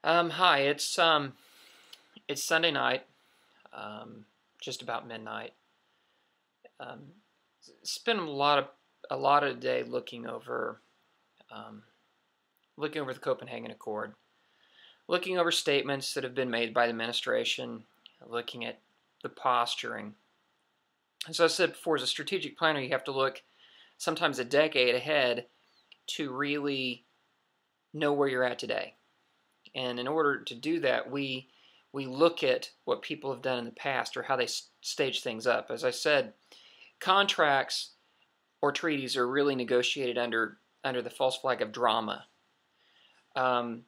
Hi, it's Sunday night, just about midnight. Um, Spent a lot of the day um, looking over the Copenhagen Accord, looking over statements that have been made by the administration, looking at the posturing. As I said before, as a strategic planner, you have to look sometimes a decade ahead to really know where you're at today. And in order to do that, we look at what people have done in the past or how they stage things up. As I said, contracts or treaties are really negotiated under the false flag of drama. And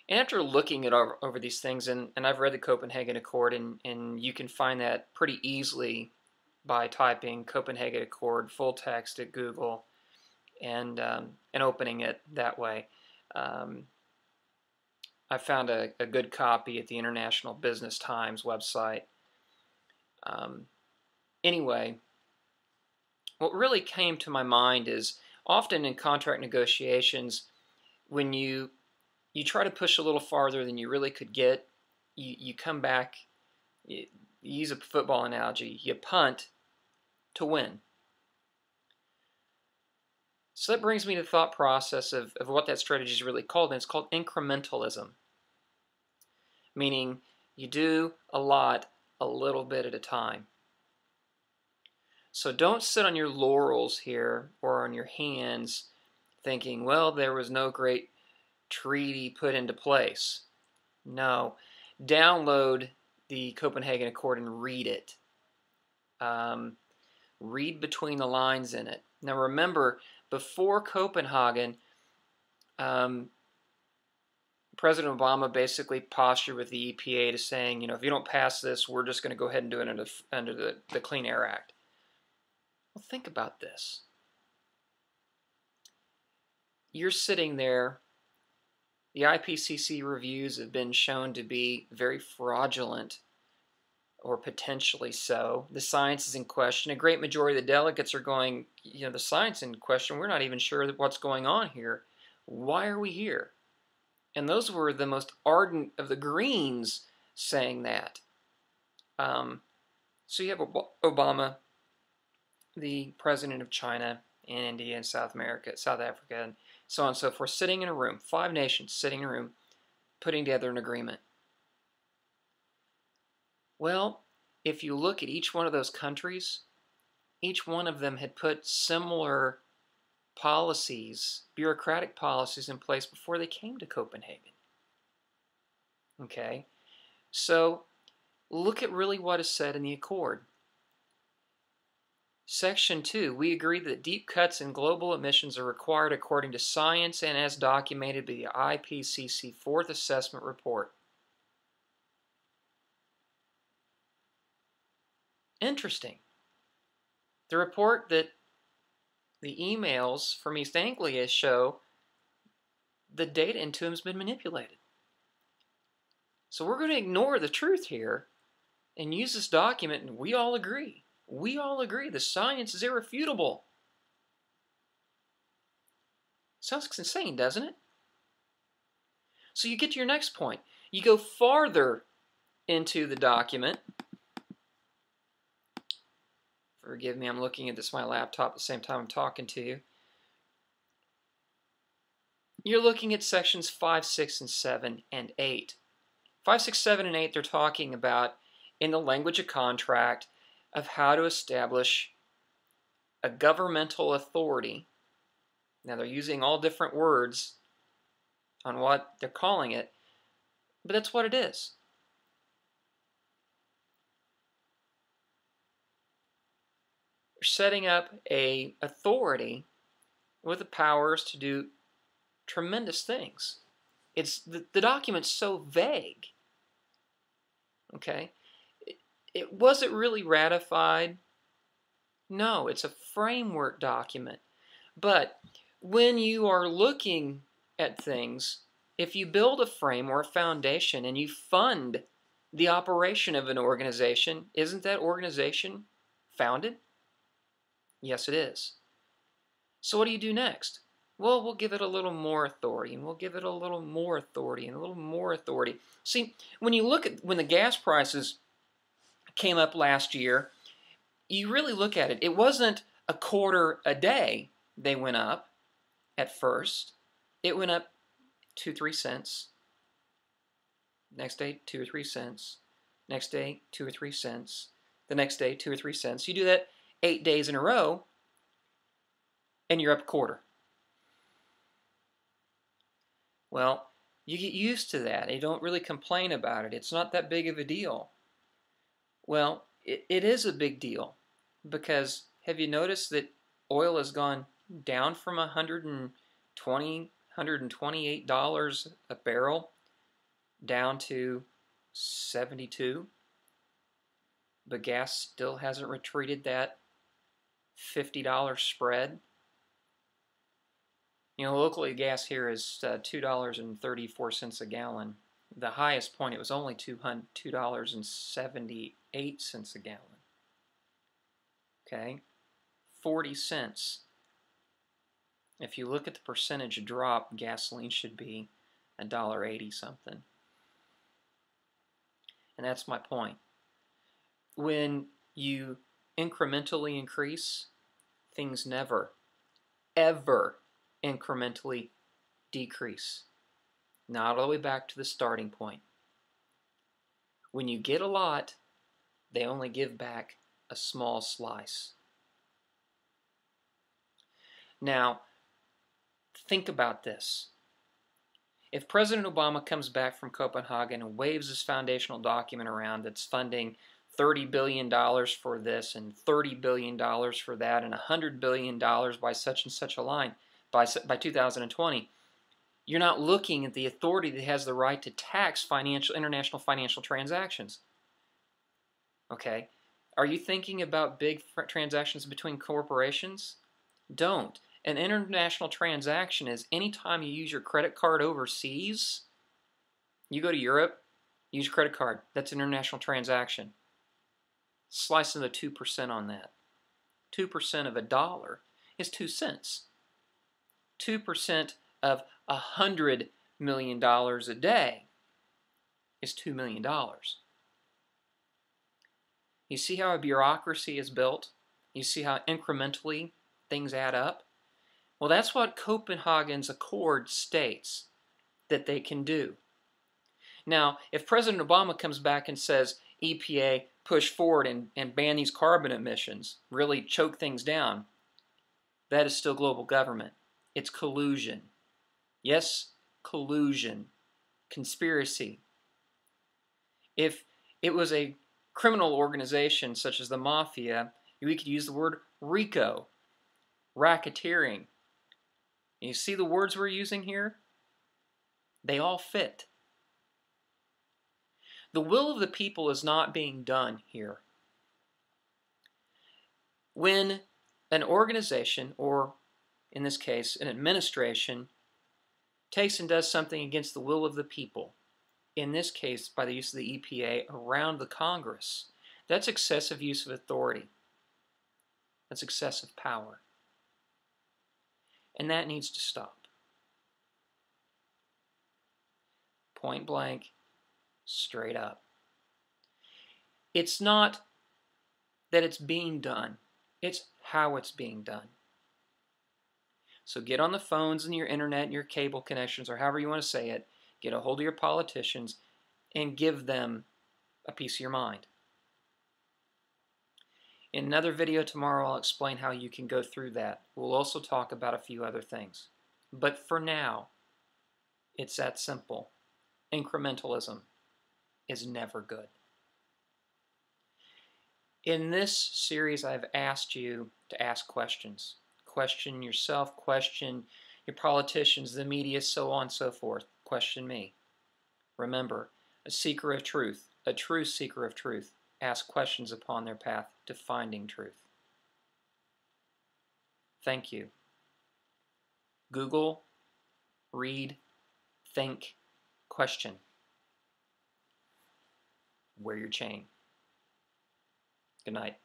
after looking at over these things, and I've read the Copenhagen Accord, and you can find that pretty easily by typing Copenhagen Accord full text at Google and opening it that way. I found a good copy at the International Business Times website. Anyway, what really came to my mind is often in contract negotiations, when you try to push a little farther than you really could get, you come back, you use a football analogy, you punt to win. So that brings me to the thought process of what that strategy is really called, and it's called incrementalism. Meaning you do a lot a little bit at a time. So don't sit on your laurels here or on your hands thinking, well, there was no great treaty put into place. No. Download the Copenhagen Accord and read it. Read between the lines in it. Now remember, before Copenhagen, President Obama basically postured with the EPA to saying, if you don't pass this, we're just going to go ahead and do it under the Clean Air Act. Well, think about this. You're sitting there. The IPCC reviews have been shown to be very fraudulent, or potentially so. The science is in question. A great majority of the delegates are going, the science in question, we're not even sure what's going on here. Why are we here? And those were the most ardent of the Greens saying that. So you have Obama, the president of China and India and South Africa, and so on and so forth, sitting in a room, 5 nations sitting in a room, putting together an agreement. Well, if you look at each one of those countries, each one of them had put similar policies, bureaucratic policies in place before they came to Copenhagen. Okay? So, look at really what is said in the Accord. Section 2, we agree that deep cuts in global emissions are required according to science and as documented by the IPCC 4th Assessment Report. Interesting. The report that the emails from East Anglia show the data into them has been manipulated. So we're going to ignore the truth here and use this document, and we all agree. We all agree the science is irrefutable. Sounds insane, doesn't it? So you get to your next point. You go farther into the document. Forgive me, I'm looking at my laptop at the same time I'm talking to you. You're looking at sections 5, 6, and 7, and 8. 5, 6, 7, and 8, they're talking about, in the language of contract, of how to establish a governmental authority. Now, they're using all different words on what they're calling it, but that's what it is. Setting up an authority with the powers to do tremendous things. It's the document's so vague. Okay? Was it really ratified? No, it's a framework document. But when you are looking at things, if you build a frame or a foundation and you fund the operation of an organization, isn't that organization founded? Yes, it is. So what do you do next? Well, we'll give it a little more authority, and we'll give it a little more authority, and a little more authority. See, when you look at when the gas prices came up last year, you really look at it, it wasn't a quarter a day they went up at first. It went up 2 or 3 cents. Next day, 2 or 3 cents. Next day, 2 or 3 cents. The next day, 2 or 3 cents. You do that 8 days in a row, and you're up a quarter. Well, you get used to that. You don't really complain about it. It's not that big of a deal. Well, it is a big deal, because have you noticed that oil has gone down from $120, $128 a barrel down to 72, but gas still hasn't retreated that $50 spread. You know, locally gas here is $2.34 a gallon. The highest point, it was only $2.78 a gallon. Okay, 40 cents. If you look at the percentage drop, gasoline should be $1.80 something. And that's my point. When you incrementally increase, things never, ever incrementally decrease. Not all the way back to the starting point. When you get a lot, they only give back a small slice. Now, think about this. If President Obama comes back from Copenhagen and waves his foundational document around that's funding $30 billion for this and $30 billion for that and $100 billion by such and such a line by 2020, you're not looking at the authority that has the right to tax international financial transactions. Okay? Are you thinking about big transactions between corporations? Don't. An international transaction is anytime you use your credit card overseas. You go to Europe, use your credit card. That's an international transaction. Slice in the 2% on that. 2% of $1 is 2 cents. 2% of $100 million a day is $2 million. You see how a bureaucracy is built? You see how incrementally things add up? Well, that's what Copenhagen's Accord states that they can do. Now, if President Obama comes back and says, EPA, push forward and ban these carbon emissions, really choke things down, that is still global government. It's collusion. Yes, collusion. Conspiracy. If it was a criminal organization such as the mafia, we could use the word RICO, racketeering. You see the words we're using here? They all fit. The will of the people is not being done here. When an organization, or in this case, an administration, takes and does something against the will of the people, in this case, by the use of the EPA around the Congress, that's excessive use of authority. That's excessive power. And that needs to stop. Point blank, straight up. It's not that it's being done. It's how it's being done. So get on the phones and your internet and your cable connections, or however you want to say it, get a hold of your politicians and give them a piece of your mind. In another video tomorrow, I'll explain how you can go through that. We'll also talk about a few other things. But for now, it's that simple. Incrementalism is never good. In this series, I've asked you to ask questions. Question yourself, question your politicians, the media, so on and so forth. Question me. Remember, a seeker of truth, a true seeker of truth, ask questions upon their path to finding truth. Thank you. Google, read, think, question. Wear your chain. Good night.